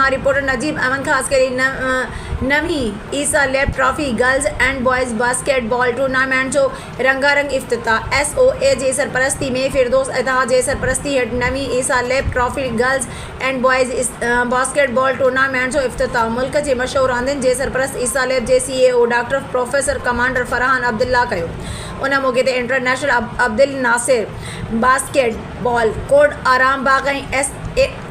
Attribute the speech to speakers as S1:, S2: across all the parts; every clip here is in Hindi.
S1: हमारे रिपोर्टर नजीब अमन खास करी Navi Isa lab trophy girls and boys basketball tournament जो रंगारंग इफ्तिताह SOA जे सरपरस्ती में फिरदौस अता जे सरपरस्ती हेठ Navi Isa lab trophy girls and boys basketball tournament जो इफ्तिताह मुल्क के मशहूर रांदियुनि जे सरपरस्त ईसा लेब जे CEO doctor professor commander Farhan Abdullah कयो। उन मौके ते international Abdul Nasir basketball court Aram Bagh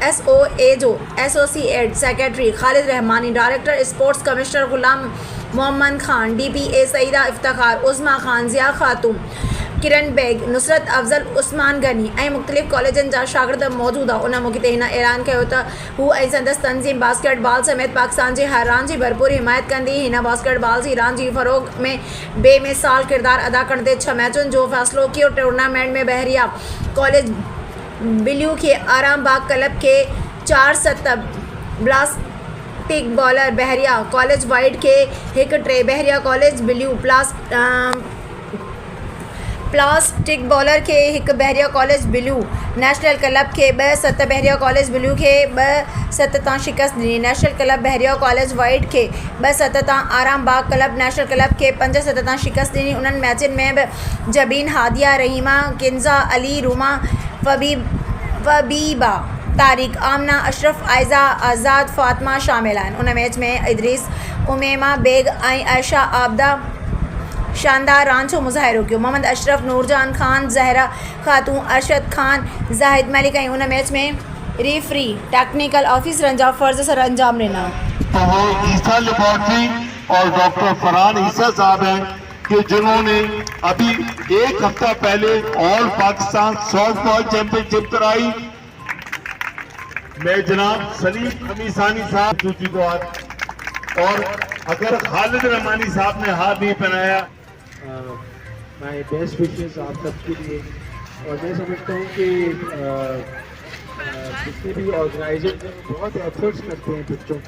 S1: SOA जो associate secretary Khalid Rahmani, director sports commissioner Ghulam Mohammad Khan, DPA Saida Iftikhar, Uzma Khan, Zia Khatoon, Kiran Beg, Nusrat Afzal, Usman Gani ऐं मुख़्तलिफ़ कॉलेजनि जा शागिर्द मौजूद हुआ। उन मौके ते हिन ऐलान कयो त हू ऐं संदसि तंज़ीम बास्केटबॉल समेत पाकिस्तान जे हर रांदि जी भरपूर हिमायत कंदी। हिन बास्केटबॉल जी रांदि जी फ़रोग़ में बेमिसाल किरदार अदा कंदे 6 मैचुनि जो फ़ैसिलो कयो। टूर्नामेंट में बहरिया कॉलेज ब्लू के आराम बाग क्लब के 4-7 प्लास्टिक बॉलर, बहरिया कॉलेज वाइट के 1-3, बहरिया कॉलेज ब्लू प्लास्टिक बॉलर के 1, बहरिया कॉलेज ब्लू नेशनल क्लब के 2-7, बहरिया कॉलेज ब्लू के 2-7 तां शिकस्त ॾिनी। नेशनल क्लब बहरिया कॉलेज वाइट के 2-7 तां, आराम बाग क्लब नेशनल क्लब के 5-7 तां शिकस्त ॾिनी। उन्हनि मैचनि में बि जबीन, हादिया, रहीमा, किंज़ा, अली, रूमा, फबीबा, तारिक, आमना, अशरफ, आयज़ा, आज़ाद, फ़ातिमा शामिल आहिनि। उन मैच में इदरीस, उमेमा बेग ऐं आयशा आबदा शानदार रांचो मुज़ाहिरो कयो। मोहम्मद अशरफ, नूरजान खान, ज़हरा खातून, अरशद खान, ज़ाहिद मलिक ऐं उन मैच में रेफरी टेक्निकल ऑफिसरनि जा फ़र्ज़ सर अंजाम ॾिना।
S2: तो वो ईसा लेबॉर्ट्री और डॉक्टर फरहान ईसा साहब हैं कि जिन्होंने अभी 1 हफ्ता पहले ऑल पाकिस्तान सॉफ्टबॉल चैंपियनशिप कराई। मैं जनाब सलीम अमीसानी साहब सूची को हाथ, और अगर खालिद रहमानी साहब ने हाथ नहीं पहनाया,
S3: माय बेस्ट विशेस आप सबके लिए। और मैं समझता हूँ कि जितने भी ऑर्गेनाइजर बहुत एफर्ट्स करते हैं बच्चों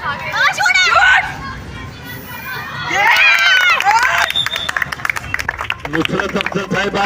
S2: नुसरत अफजल साहिबा